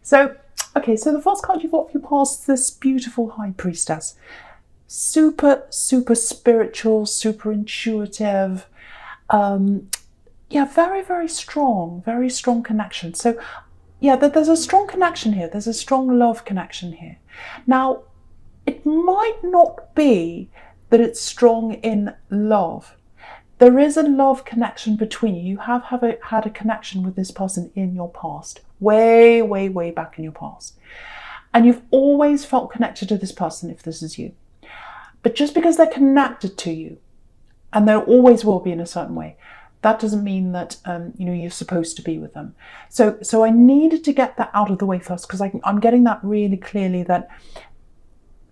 So, okay, so the first card you've got for your past, this beautiful High Priestess. Super, super spiritual, super intuitive. Yeah, very, very strong connection. So, yeah, there's a strong connection here. There's a strong love connection here. Now, it might not be that it's strong in love. There is a love connection between you. You have had a connection with this person in your past, way, way, way back in your past. And you've always felt connected to this person if this is you. But just because they're connected to you, and there always will be in a certain way, that doesn't mean that you're supposed to be with them. So I needed to get that out of the way first, because I'm getting that really clearly, that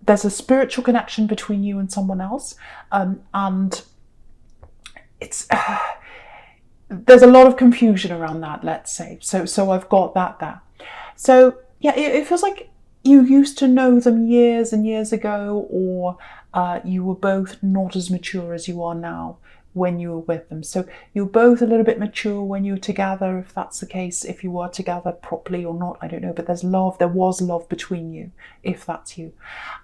there's a spiritual connection between you and someone else, and it's there's a lot of confusion around that, let's say. So I've got that there. So yeah, it feels like you used to know them years and years ago, or you were both not as mature as you are now when you were with them. So you were both a little bit mature when you were together, if that's the case, if you were together properly or not, I don't know, but there's love, there was love between you, if that's you.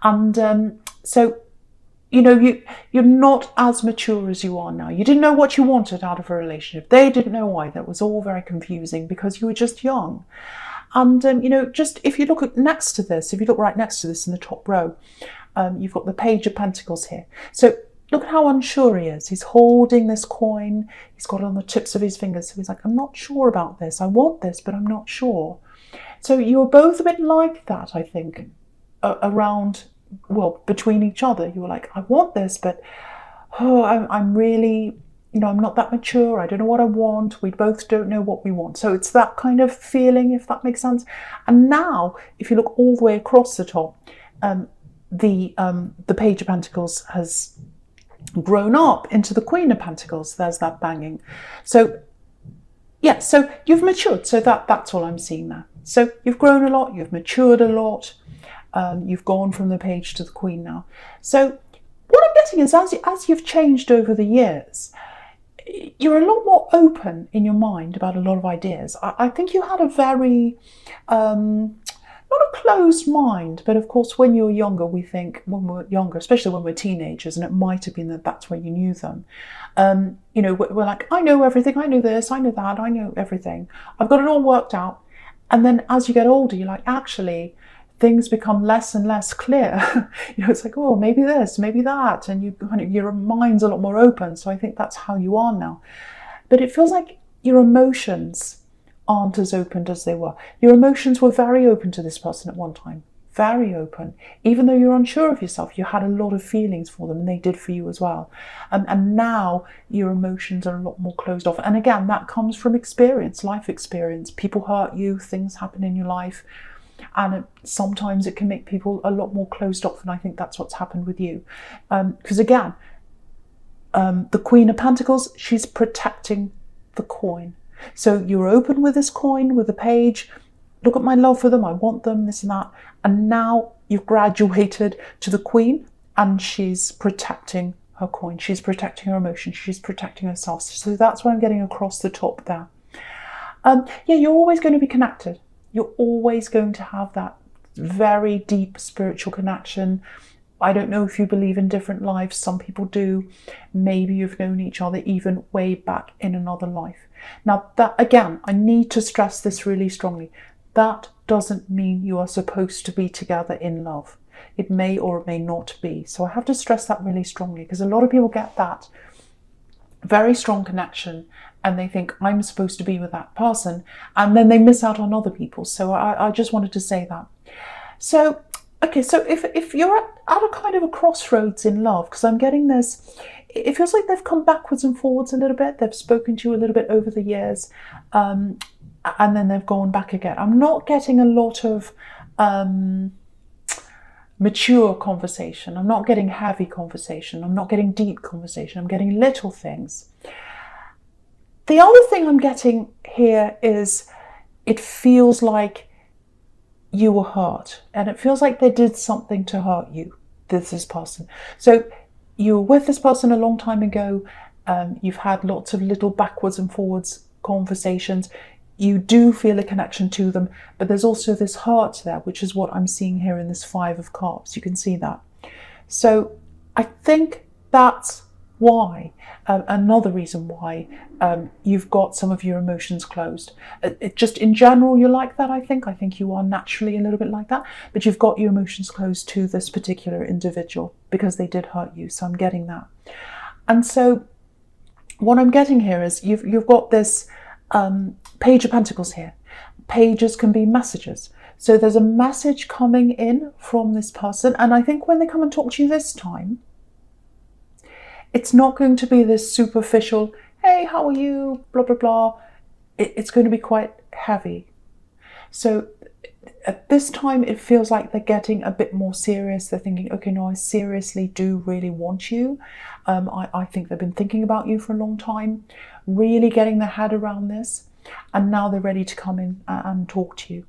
And so, you're not as mature as you are now. You didn't know what you wanted out of a relationship. They didn't know either. It was all very confusing because you were just young. And, just if you look right next to this in the top row, you've got the Page of Pentacles here. So look at how unsure he is. He's holding this coin. He's got it on the tips of his fingers. So he's like, I'm not sure about this. I want this, but I'm not sure. So you were both a bit like that, I think, between each other. You were like, I want this, but I'm really, I'm not that mature. I don't know what I want. We both don't know what we want. So it's that kind of feeling, if that makes sense. And now, if you look all the way across the top, the Page of Pentacles has grown up into the Queen of Pentacles. There's that banging. So yeah, so you've matured. So that's all I'm seeing there. So you've grown a lot. You've matured a lot. You've gone from the Page to the Queen now. So what I'm getting is, as you've changed over the years, you're a lot more open in your mind about a lot of ideas. I think you had a very, not a closed mind, but of course when you're younger, when we're younger, especially when we're teenagers, and it might have been that that's when you knew them, we're like, I know everything, I know this, I know that, I know everything. I've got it all worked out. And then as you get older, you're like, actually, things become less and less clear. It's like, oh, maybe this, maybe that, and your mind's a lot more open. So I think that's how you are now. But it feels like your emotions aren't as open as they were. Your emotions were very open to this person at one time, very open. Even though you're unsure of yourself, you had a lot of feelings for them, and they did for you as well. And now your emotions are a lot more closed off. And again, that comes from experience, life experience. People hurt you, things happen in your life. And sometimes it can make people a lot more closed off, and I think that's what's happened with you. Because again, the Queen of Pentacles, she's protecting the coin. So you're open with this coin, with the Page. Look at my love for them, I want them, this and that. And now you've graduated to the Queen, and she's protecting her coin. She's protecting her emotions. She's protecting herself. So that's what I'm getting across the top there. Yeah, you're always going to be connected. You're always going to have that very deep spiritual connection. I don't know if you believe in different lives. Some people do. Maybe you've known each other even way back in another life. Now, that again, I need to stress this really strongly. That doesn't mean you are supposed to be together in love. It may or it may not be. So I have to stress that really strongly, because a lot of people get that very strong connection and they think, I'm supposed to be with that person, and then they miss out on other people. So I just wanted to say that. So, okay, so if you're at a kind of a crossroads in love, because I'm getting this, it feels like they've come backwards and forwards a little bit. They've spoken to you a little bit over the years, and then they've gone back again. I'm not getting a lot of mature conversation. I'm not getting heavy conversation. I'm not getting deep conversation. I'm getting little things. The other thing I'm getting here is it feels like you were hurt, and it feels like they did something to hurt you, this person. So you were with this person a long time ago. You've had lots of little backwards and forwards conversations. you do feel a connection to them, but there's also this heart there, which is what I'm seeing here in this 5 of Cups. You can see that. So I think that's why, another reason why you've got some of your emotions closed. It just in general, you're like that, I think you are naturally a little bit like that, but you've got your emotions closed to this particular individual because they did hurt you. So I'm getting that. And so what I'm getting here is you've got this Page of Pentacles here. Pages can be messages. So there's a message coming in from this person. And I think when they come and talk to you this time, it's not going to be this superficial, hey, how are you, blah, blah, blah. It's going to be quite heavy. So at this time, it feels like they're getting a bit more serious. They're thinking, okay, no, I seriously do really want you. I think they've been thinking about you for a long time, really getting their head around this. And now they're ready to come in and talk to you.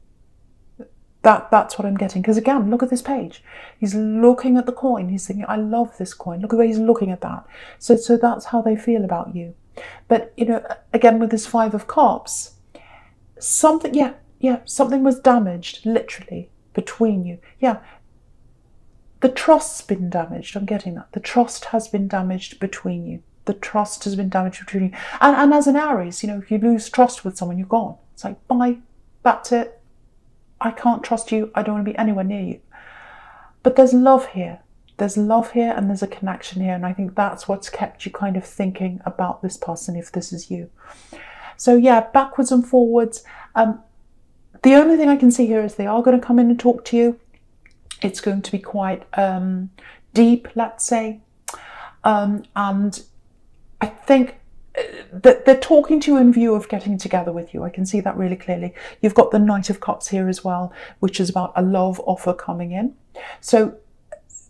That's what I'm getting. Because again, look at this page. He's looking at the coin. He's thinking, I love this coin. Look at the way he's looking at that. So that's how they feel about you. But, you know, again, with this 5 of Cups, something, something was damaged, literally, between you. Yeah, the trust's been damaged. I'm getting that. The trust has been damaged between you. The trust has been damaged between you. And as an Aries, you know, if you lose trust with someone, you're gone. It's like, bye, that's it. I can't trust you. I don't want to be anywhere near you. But there's love here. There's love here and there's a connection here. And I think that's what's kept you kind of thinking about this person, if this is you. So yeah, backwards and forwards. The only thing I can see here is they are going to come in and talk to you. It's going to be quite deep, let's say. And I think that they're talking to you in view of getting together with you. I can see that really clearly. You've got the Knight of Cups here as well, which is about a love offer coming in. So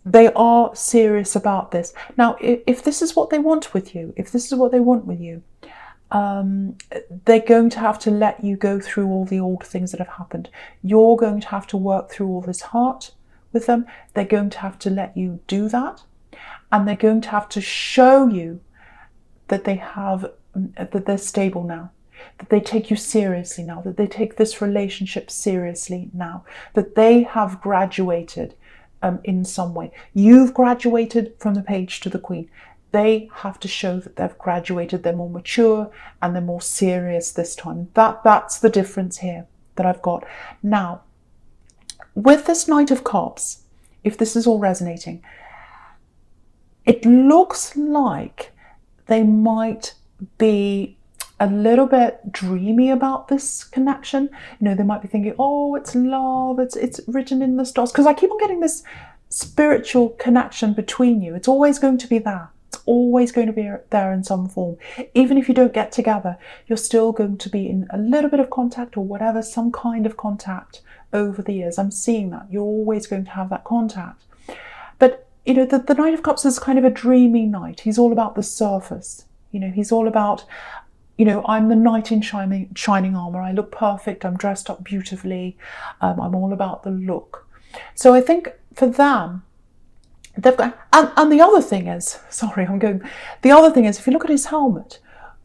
they are serious about this. Now, if this is what they want with you, they're going to have to let you go through all the old things that have happened. You're going to have to work through all this heart with them. They're going to have to let you do that. And they're going to have to show you that they're stable now, that they take you seriously now, that they take this relationship seriously now, that they have graduated in some way. You've graduated from the Page to the Queen. They have to show that they've graduated, they're more mature and they're more serious this time. That's the difference here that I've got. Now, with this Knight of Cups, if this is all resonating, it looks like they might be a little bit dreamy about this connection. You know, they might be thinking, oh, it's love, it's written in the stars. Because I keep on getting this spiritual connection between you. It's always going to be there. It's always going to be there in some form. Even if you don't get together, you're still going to be in a little bit of contact or whatever, some kind of contact over the years. I'm seeing that. You're always going to have that contact. But you know, the Knight of Cups is kind of a dreamy knight. He's all about the surface. You know, he's all about, you know, I'm the knight in shining armor. I look perfect. I'm dressed up beautifully. I'm all about the look. So I think for them, they've got, and the other thing is, the other thing is, if you look at his helmet,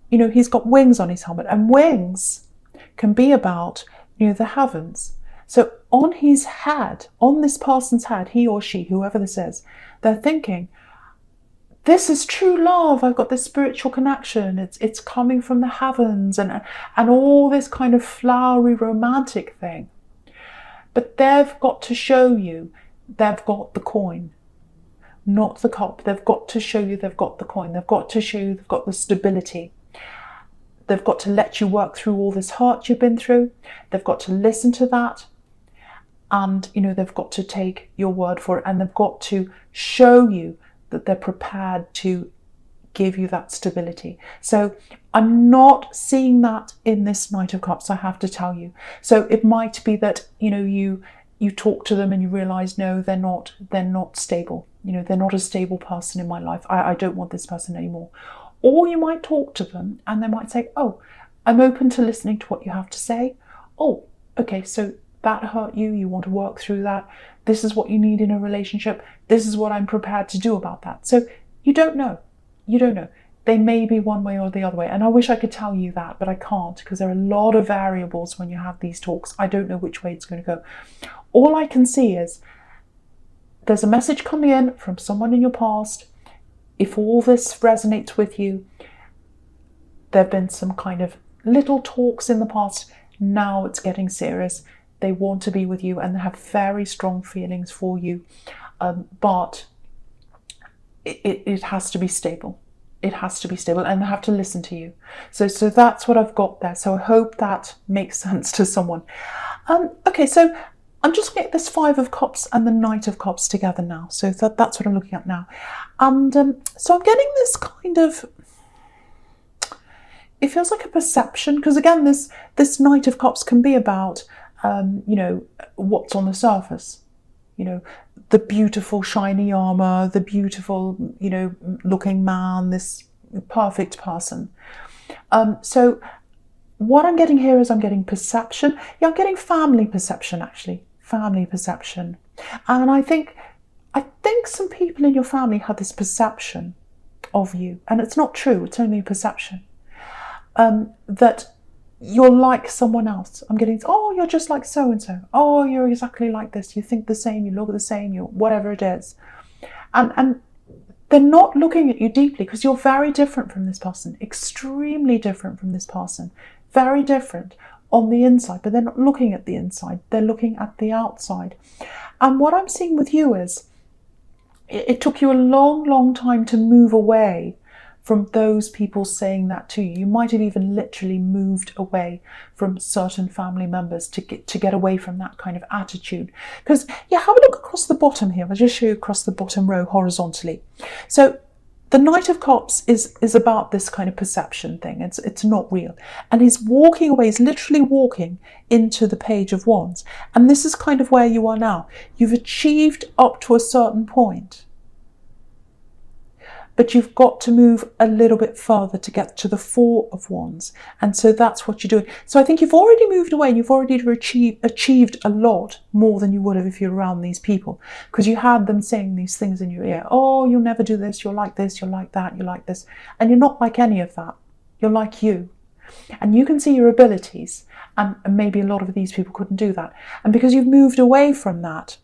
you know, he's got wings on his helmet, and wings can be about, you know, the heavens. So on his head, on this person's head, he or she, whoever this is, they're thinking, this is true love. I've got this spiritual connection. It's coming from the heavens and all this kind of flowery romantic thing. But they've got to show you they've got the coin, not the cup. They've got to show you they've got the coin. They've got to show you they've got the stability. They've got to let you work through all this hurt you've been through. They've got to listen to that. And, you know, they've got to take your word for it, and they've got to show you that they're prepared to give you that stability. So I'm not seeing that in this Knight of Cups, I have to tell you. So it might be that, you know, you talk to them and you realize, no, they're not stable. You know, they're not a stable person in my life. I don't want this person anymore. Or you might talk to them and they might say, oh, I'm open to listening to what you have to say. Oh, okay, so that hurt you, you want to work through that. This is what you need in a relationship. This is what I'm prepared to do about that. So you don't know. You don't know. they may be one way or the other way. And I wish I could tell you that, but I can't, because there are a lot of variables when you have these talks. I don't know which way it's going to go. All I can see is there's a message coming in from someone in your past. If all this resonates with you, there have been some kind of little talks in the past. Now it's getting serious. They want to be with you and they have very strong feelings for you. But it has to be stable. It has to be stable, and they have to listen to you. So that's what I've got there. So I hope that makes sense to someone. Okay, so I'm just getting this 5 of Cups and the Knight of Cups together now. So that's what I'm looking at now. And so I'm getting this kind of, it feels like a perception, because again, this Knight of Cups can be about, you know, what's on the surface. You know, the beautiful shiny armor, the beautiful, you know, looking man, this perfect person. So what I'm getting here is I'm getting perception. Yeah, I'm getting family perception, actually. Family perception. And I think some people in your family have this perception of you, and it's not true, it's only a perception, that you're like someone else. I'm getting, oh, you're just like so-and-so. Oh, you're exactly like this. You think the same, you look the same, you whatever it is. And they're not looking at you deeply, because you're very different from this person, extremely different from this person, very different on the inside, but they're not looking at the inside. They're looking at the outside. And what I'm seeing with you is it took you a long, long time to move away from those people saying that to you. You might have even literally moved away from certain family members to get away from that kind of attitude. Because, yeah, have a look across the bottom here. I'll just show you across the bottom row horizontally. So the Knight of Cups is about this kind of perception thing. It's not real. And he's walking away, he's literally walking into the Page of Wands. And this is kind of where you are now. You've achieved up to a certain point, but you've got to move a little bit further to get to the 4 of Wands. And so that's what you're doing. So I think you've already moved away and you've already achieved a lot more than you would have if you're around these people, because you had them saying these things in your ear. Oh, you'll never do this. You're like this. You're like that. You're like this. And you're not like any of that. You're like you. And you can see your abilities. And maybe a lot of these people couldn't do that. And because you've moved away from that,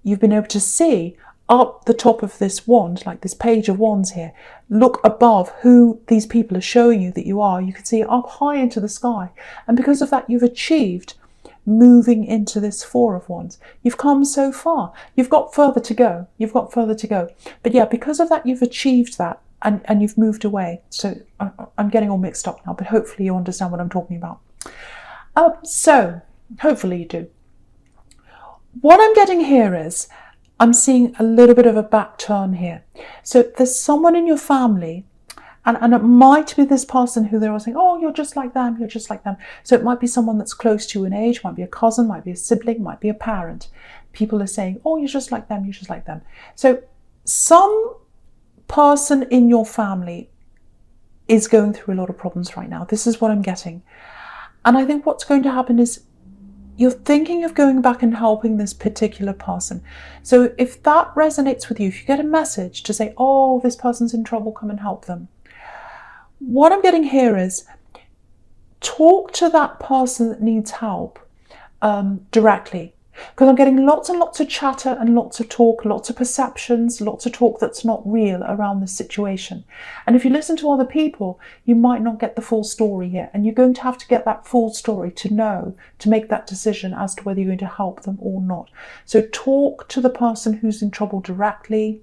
you've been able to see up the top of this wand, like this Page of Wands here, look above who these people are showing you that you are. You can see it up high into the sky. And because of that, you've achieved moving into this 4 of Wands. You've come so far. You've got further to go. You've got further to go. But yeah, because of that, you've achieved that and you've moved away. So I'm getting all mixed up now, but hopefully you understand what I'm talking about. So hopefully you do. What I'm getting here is, I'm seeing a little bit of a back turn here. So there's someone in your family, and it might be this person who they're all saying, oh, you're just like them, you're just like them. So it might be someone that's close to you in age, might be a cousin, might be a sibling, might be a parent. People are saying, oh, you're just like them, you're just like them. So some person in your family is going through a lot of problems right now. This is what I'm getting. And I think what's going to happen is, you're thinking of going back and helping this particular person. So if that resonates with you, if you get a message to say, oh, this person's in trouble, come and help them. What I'm getting here is, talk to that person that needs help directly. Because I'm getting lots and lots of chatter and lots of talk, lots of perceptions, lots of talk that's not real around this situation. And if you listen to other people, you might not get the full story here. And you're going to have to get that full story to know, to make that decision as to whether you're going to help them or not. So talk to the person who's in trouble directly.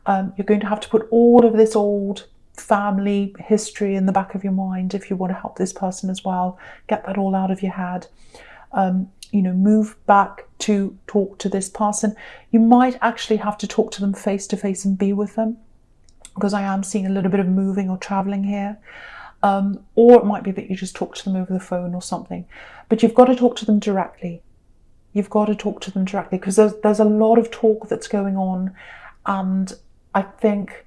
You're going to have to put all of this old family history in the back of your mind if you want to help this person as well. Get that all out of your head. You know, move back to talk to this person. You might actually have to talk to them face to face and be with them, because I am seeing a little bit of moving or traveling here. Or it might be that you just talk to them over the phone or something. But you've got to talk to them directly. You've got to talk to them directly, because there's a lot of talk that's going on. And I think,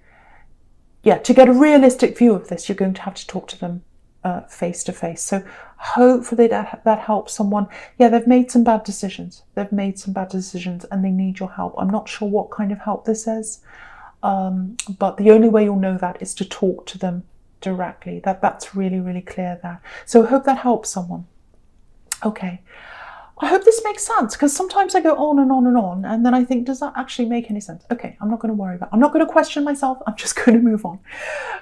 yeah, to get a realistic view of this, you're going to have to talk to them face to face. So hopefully that helps someone. Yeah, they've made some bad decisions. They've made some bad decisions and they need your help. I'm not sure what kind of help this is. But the only way you'll know that is to talk to them directly. That's really, really clear there. So I hope that helps someone. Okay. I hope this makes sense, because sometimes I go on and on and on, and then I think, does that actually make any sense? Okay, I'm not going to worry about it. I'm not going to question myself. I'm just going to move on.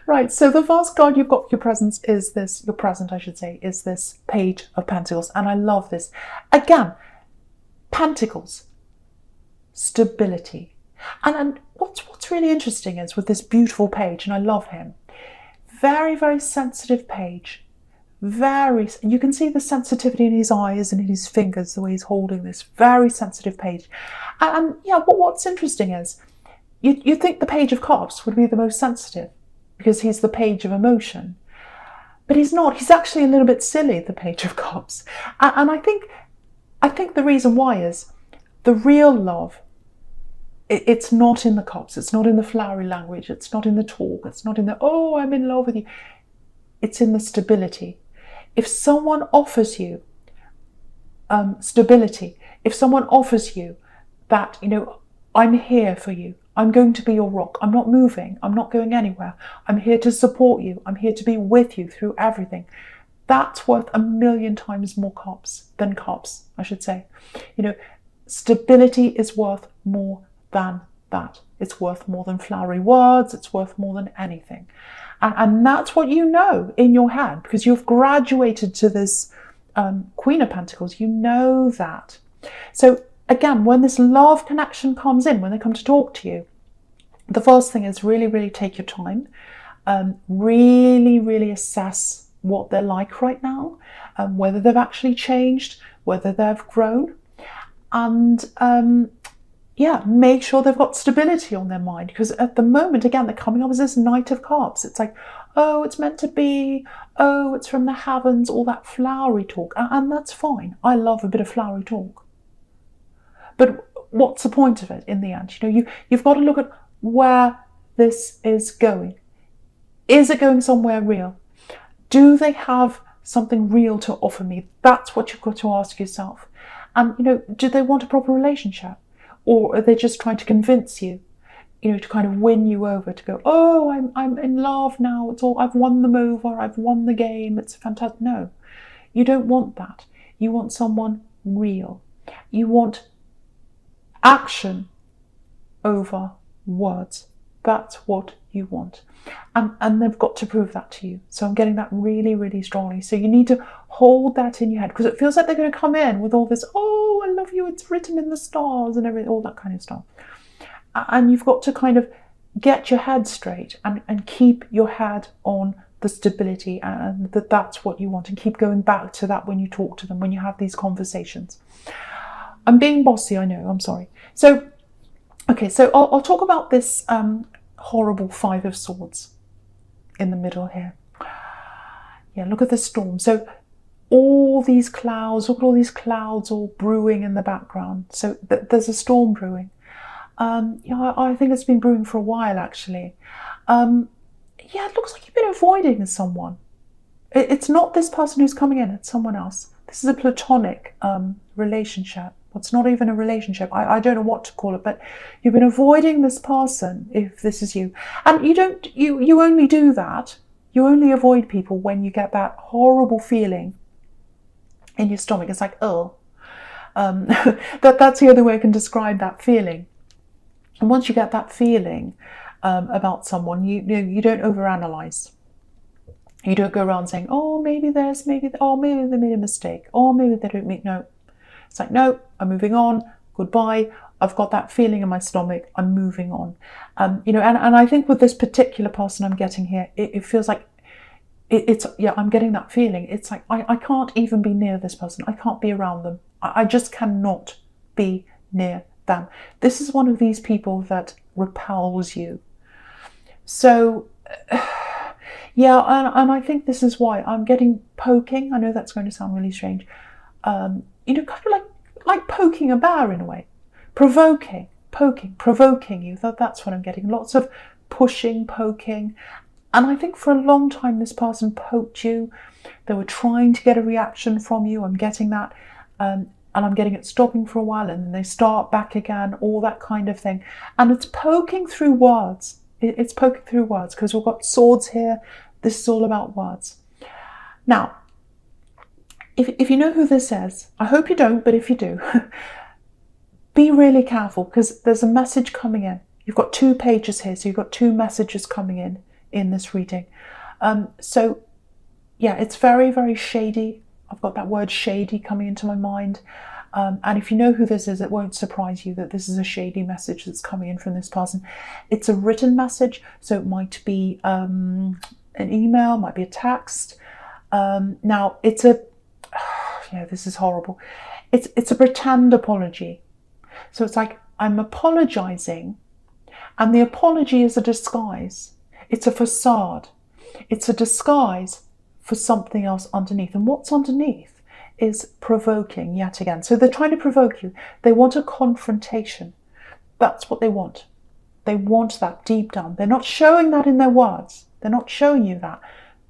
Right, so the first card you've got for your presence is this, your present, I should say, is this Page of Pentacles. And I love this. Again, Pentacles, stability. And what's really interesting is with this beautiful page, and I love him, very, very sensitive page. You can see the sensitivity in his eyes and in his fingers, the way he's holding this very sensitive page. And yeah, what's interesting is you think the Page of Cups would be the most sensitive because he's the page of emotion, but he's not. He's actually a little bit silly, the Page of Cups. And I think the reason why is the real love. It's not in the cups. It's not in the flowery language. It's not in the talk. It's not in the, oh, I'm in love with you. It's in the stability. If someone offers you stability, if someone offers you that, I'm here for you, I'm going to be your rock, I'm not moving, I'm not going anywhere, I'm here to support you, I'm here to be with you through everything, that's worth 1,000,000 times more cups than cups, I should say. Stability is worth more than that. It's worth more than flowery words, it's worth more than anything. And that's what you know in your head, because you've graduated to this Queen of Pentacles. You know that. So again, when this love connection comes in, when they come to talk to you, the first thing is really, really take your time. Really, really assess what they're like right now, whether they've actually changed, whether they've grown. And yeah, make sure they've got stability on their mind, because at the moment, again, they're coming up as this Knight of Cups. It's like, oh, it's meant to be, oh, it's from the heavens, all that flowery talk. And that's fine. I love a bit of flowery talk. But what's the point of it in the end? You've got to look at where this is going. Is it going somewhere real? Do they have something real to offer me? That's what you've got to ask yourself. And, do they want a proper relationship? Or are they just trying to convince you, to kind of win you over, to go, oh, I'm in love now, it's all, I've won them over, I've won the game, it's fantastic. No, you don't want that. You want someone real. You want action over words. That's what you want. And they've got to prove that to you. So I'm getting that really, really strongly. So you need to hold that in your head, because it feels like they're going to come in with all this, oh, I love you, it's written in the stars and everything, all that kind of stuff. And you've got to kind of get your head straight and keep your head on the stability, and that's what you want, and keep going back to that when you talk to them, when you have these conversations. I'm being bossy, I know, I'm sorry. So, okay, so I'll talk about this horrible Five of Swords in the middle here. Yeah, look at the storm. So all these clouds, look at all these clouds all brewing in the background. So there's a storm brewing. I think it's been brewing for a while, actually. Yeah, it looks like you've been avoiding someone. It's not this person who's coming in, it's someone else. This is a platonic relationship. It's not even a relationship. I don't know what to call it, but you've been avoiding this person if this is you. And you only do that. You only avoid people when you get that horrible feeling in your stomach. It's like, oh. That's the other way I can describe that feeling. And once you get that feeling about someone, you don't overanalyze. You don't go around saying, oh, maybe this, maybe that, oh, maybe they made a mistake, oh, maybe they don't make, no. It's like, no, I'm moving on, goodbye, I've got that feeling in my stomach, I'm moving on. And I think with this particular person I'm getting here, it feels like, I'm getting that feeling. It's like, I can't even be near this person, I can't be around them, I just cannot be near them. This is one of these people that repels you. So, yeah, and I think this is why I'm getting poking. I know that's going to sound really strange. Kind of like poking a bear in a way. Provoking you. That's what I'm getting. Lots of pushing, poking. And I think for a long time this person poked you. They were trying to get a reaction from you. I'm getting that. And and I'm getting it stopping for a while, and then they start back again, all that kind of thing. And it's poking through words. It's poking through words because we've got swords here. This is all about words. Now, if you know who this is, I hope you don't, but if you do, be really careful because there's a message coming in. You've got 2 pages here, so you've got 2 messages coming in this reading. So, yeah, it's very, very shady. I've got that word shady coming into my mind. And if you know who this is, it won't surprise you that this is a shady message that's coming in from this person. It's a written message, so it might be an email, might be a text. Now, it's a... yeah, this is horrible. It's a pretend apology. So it's like, I'm apologizing, and the apology is a disguise. It's a facade. It's a disguise for something else underneath. And what's underneath is provoking yet again. So they're trying to provoke you. They want a confrontation. That's what they want. They want that deep down. They're not showing that in their words. They're not showing you that.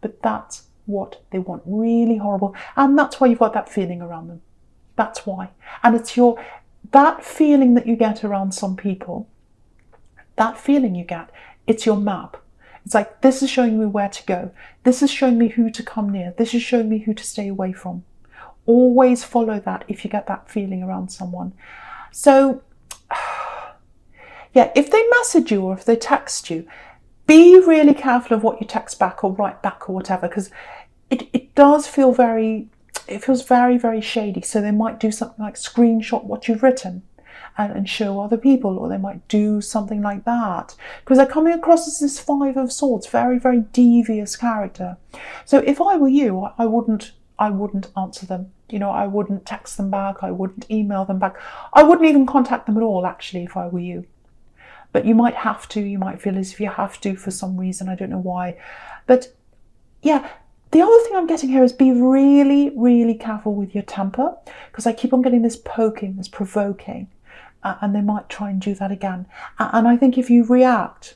But that's what they want. Really horrible. And that's why you've got that feeling around them. That's why. And it's that feeling that you get around some people, that feeling you get, it's your map. It's like, this is showing me where to go. This is showing me who to come near. This is showing me who to stay away from. Always follow that if you get that feeling around someone. So, yeah, if they message you or if they text you, be really careful of what you text back or write back or whatever, because it does feel very, it feels very, very shady. So they might do something like screenshot what you've written and show other people, or they might do something like that, because they're coming across as this 5 of Swords, very, very devious character. So if I were you, I wouldn't answer them. You know, I wouldn't text them back. I wouldn't email them back. I wouldn't even contact them at all, actually, if I were you. But you might have to. You might feel as if you have to for some reason. I don't know why. But yeah, the other thing I'm getting here is be really, really careful with your temper, because I keep on getting this poking, this provoking. And they might try and do that again. And I think if you react,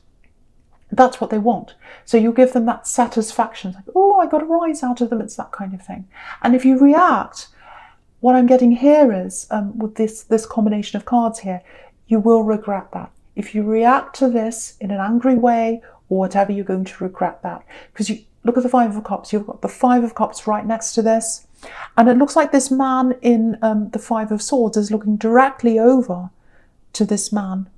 that's what they want. So you'll give them that satisfaction, like, oh, I got a rise out of them. It's that kind of thing. And if you react, what I'm getting here is, with this combination of cards here, you will regret that. If you react to this in an angry way or whatever, you're going to regret that. Because you look at the 5 of Cups. You've got the 5 of Cups right next to this. And it looks like this man in the 5 of Swords is looking directly over to this man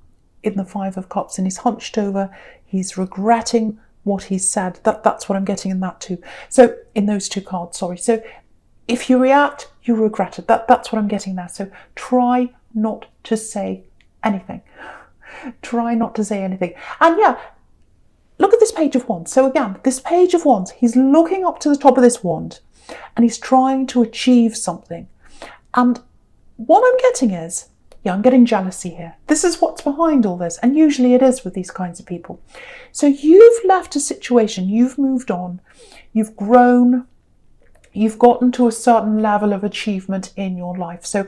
in the 5 of Cups, and he's hunched over. He's regretting what he said. That's what I'm getting in that too. So in those 2 cards, sorry. So if you react, you regret it. That's what I'm getting there. So try not to say anything. Try not to say anything. And yeah, look at this Page of Wands. So again, this Page of Wands, he's looking up to the top of this wand and he's trying to achieve something. And what I'm getting is, yeah, I'm getting jealousy here. This is what's behind all this. And usually it is with these kinds of people. So you've left a situation, you've moved on, you've grown, you've gotten to a certain level of achievement in your life. So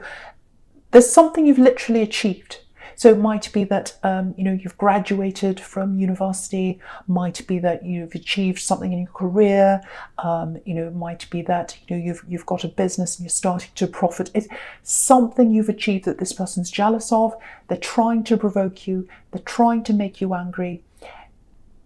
there's something you've literally achieved. So it might be that, you've graduated from university, might be that you've achieved something in your career, it might be that, you've got a business and you're starting to profit. It's something you've achieved that this person's jealous of. They're trying to provoke you. They're trying to make you angry.